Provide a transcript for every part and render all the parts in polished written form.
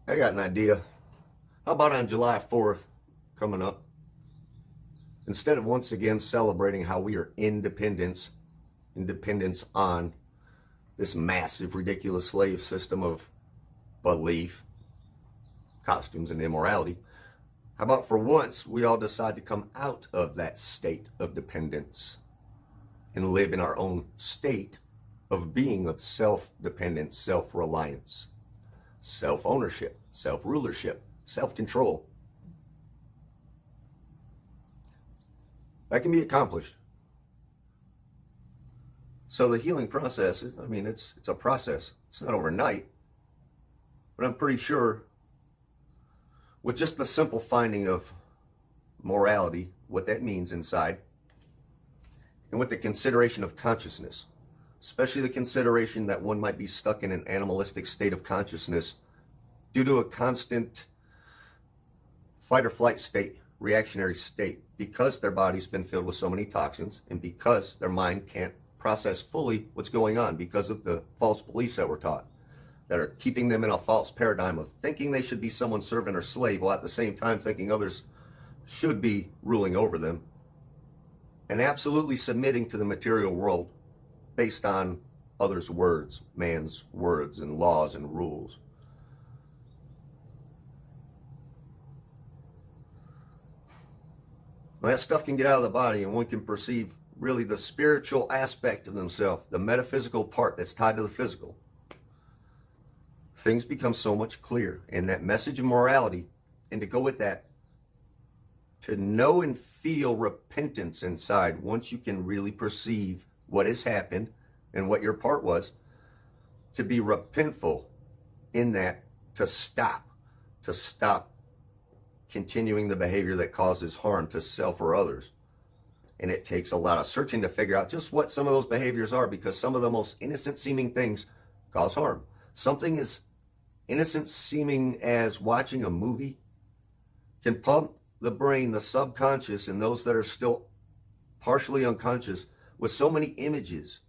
I got an idea. How about on July 4th coming up, instead of once again celebrating how we are independence on this massive, ridiculous slave system of belief, costumes, and immorality, how about for once we all decide to come out of that state of dependence and live in our own state of being of self-dependence, self-reliance, self-ownership, self-rulership, self-control. That can be accomplished. So the healing process is, it's a process. It's not overnight. But I'm pretty sure with just the simple finding of morality, what that means inside, and with the consideration of consciousness, especially the consideration that one might be stuck in an animalistic state of consciousness due to a constant fight or flight state, reactionary state, because their body's been filled with so many toxins and because their mind can't process fully what's going on because of the false beliefs that we're taught that are keeping them in a false paradigm of thinking they should be someone's servant or slave while at the same time thinking others should be ruling over them, and absolutely submitting to the material world based on others' words, man's words and laws and rules. Well, that stuff can get out of the body and one can perceive really the spiritual aspect of themselves, the metaphysical part that's tied to the physical. Things become so much clearer, and that message of morality, and to go with that, to know and feel repentance inside once you can really perceive what has happened and what your part was, to be repentful in that, to stop continuing the behavior that causes harm to self or others. And it takes a lot of searching to figure out just what some of those behaviors are, because some of the most innocent seeming things cause harm. Something as innocent seeming as watching a movie can pump the brain, the subconscious, and those that are still partially unconscious with so many images.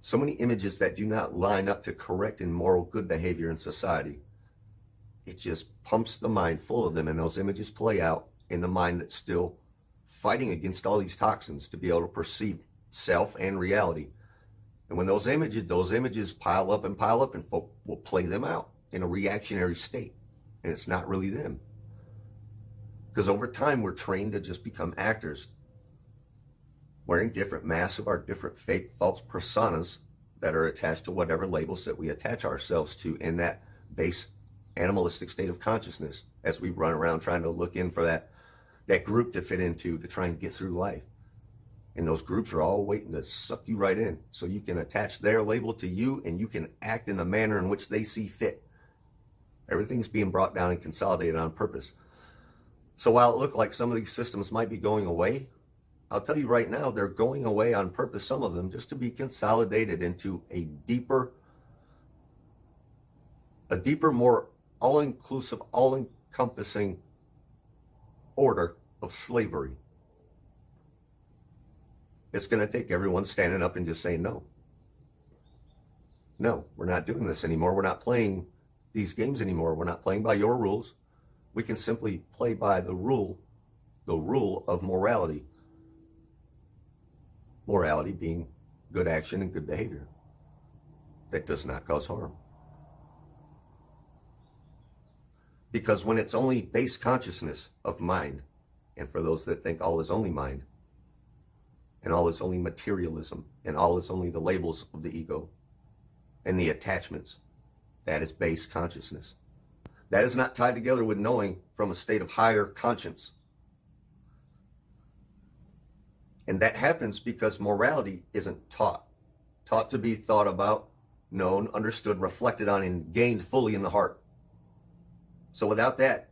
So many images that do not line up to correct and moral good behavior in society. It just pumps the mind full of them, and those images play out in the mind that's still fighting against all these toxins to be able to perceive self and reality. And when those images pile up, and folk will play them out in a reactionary state, and it's not really them. Because over time we're trained to just become actors, wearing different masks of our different fake, false personas that are attached to whatever labels that we attach ourselves to in that base animalistic state of consciousness as we run around trying to look in for that group to fit into to try and get through life. And those groups are all waiting to suck you right in so you can attach their label to you and you can act in the manner in which they see fit. Everything's being brought down and consolidated on purpose. So while it looked like some of these systems might be going away, I'll tell you right now, they're going away on purpose, some of them, just to be consolidated into a deeper, more all-inclusive, all-encompassing order of slavery. It's going to take everyone standing up and just saying, no, we're not doing this anymore. We're not playing these games anymore. We're not playing by your rules. We can simply play by the rule of morality. Morality being good action and good behavior that does not cause harm. Because when it's only base consciousness of mind, and for those that think all is only mind, and all is only materialism, and all is only the labels of the ego and the attachments, that is base consciousness. That is not tied together with knowing from a state of higher conscience. And that happens because morality isn't taught to be thought about, known, understood, reflected on, and gained fully in the heart. So without that,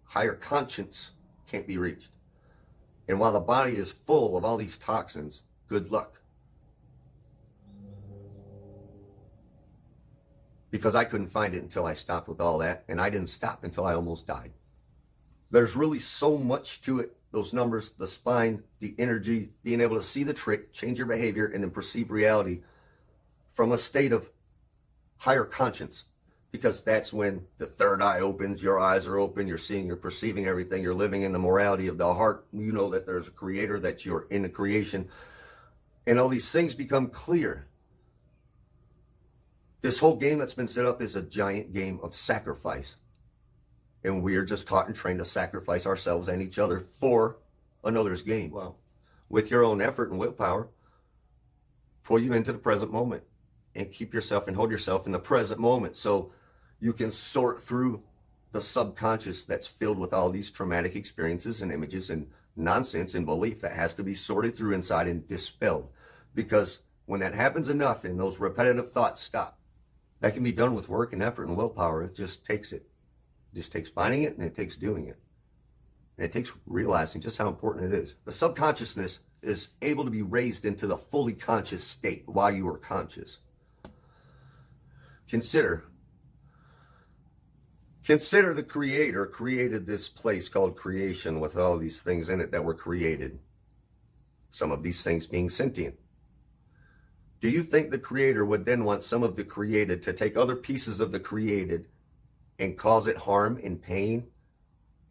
higher conscience can't be reached. And while the body is full of all these toxins, good luck. Because I couldn't find it until I stopped with all that, and I didn't stop until I almost died. There's really so much to it. Those numbers, the spine, the energy, being able to see the trick, change your behavior, and then perceive reality from a state of higher conscience, because that's when the third eye opens, your eyes are open, you're seeing, you're perceiving everything, you're living in the morality of the heart. You know that there's a creator, that you're in the creation, and all these things become clear. This whole game that's been set up is a giant game of sacrifice. And we are just taught and trained to sacrifice ourselves and each other for another's gain. Well, with your own effort and willpower, pull you into the present moment and keep yourself and hold yourself in the present moment so you can sort through the subconscious that's filled with all these traumatic experiences and images and nonsense and belief that has to be sorted through inside and dispelled. Because when that happens enough and those repetitive thoughts stop, that can be done with work and effort and willpower. It just takes it. It just takes finding it, and it takes doing it. And it takes realizing just how important it is. The subconsciousness is able to be raised into the fully conscious state while you are conscious. Consider the Creator created this place called creation with all these things in it that were created. Some of these things being sentient. Do you think the Creator would then want some of the created to take other pieces of the created and cause it harm and pain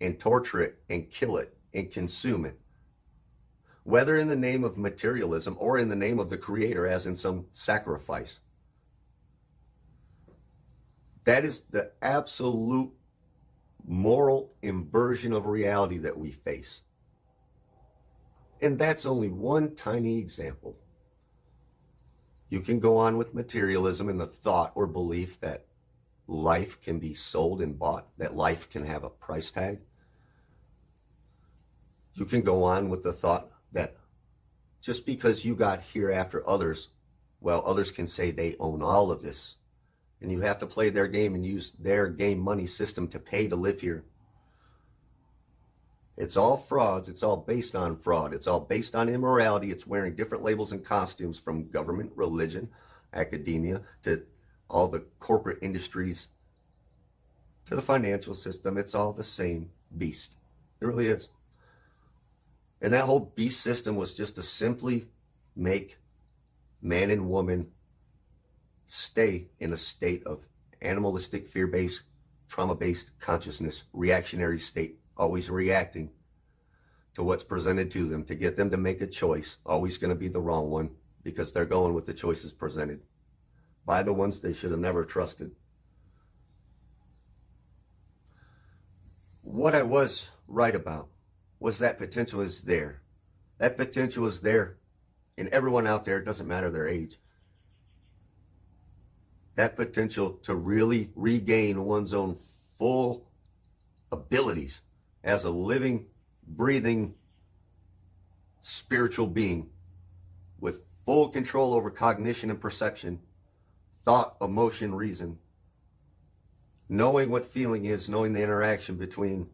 and torture it and kill it and consume it? Whether in the name of materialism or in the name of the Creator, as in some sacrifice. That is the absolute moral inversion of reality that we face. And that's only one tiny example. You can go on with materialism and the thought or belief that life can be sold and bought, that life can have a price tag. You can go on with the thought that just because you got here after others, well, others can say they own all of this. And you have to play their game and use their game money system to pay to live here. It's all frauds. It's all based on fraud. It's all based on immorality. It's wearing different labels and costumes, from government, religion, academia, to all the corporate industries, to the financial system. It's all the same beast. It really is. And that whole beast system was just to simply make man and woman stay in a state of animalistic, fear-based, trauma-based consciousness, reactionary state, always reacting to what's presented to them, to get them to make a choice, always going to be the wrong one, because they're going with the choices presented by the ones they should have never trusted. What I was right about was that potential is there. That potential is there in everyone out there. It doesn't matter their age. That potential to really regain one's own full abilities as a living, breathing, spiritual being with full control over cognition and perception, thought, emotion, reason, knowing what feeling is, knowing the interaction between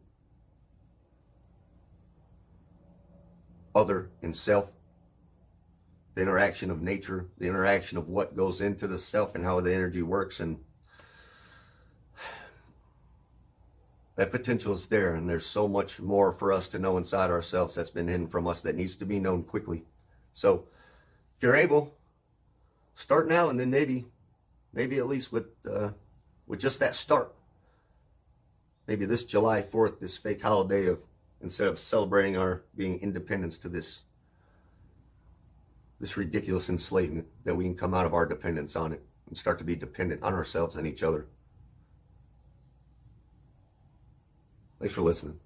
other and self, the interaction of nature, the interaction of what goes into the self and how the energy works. And that potential is there, and there's so much more for us to know inside ourselves that's been hidden from us that needs to be known quickly. So if you're able, start now, and then maybe at least with just that start. Maybe this July 4th, this fake holiday, of instead of celebrating our being independence to this ridiculous enslavement, that we can come out of our dependence on it and start to be dependent on ourselves and each other. Thanks for listening.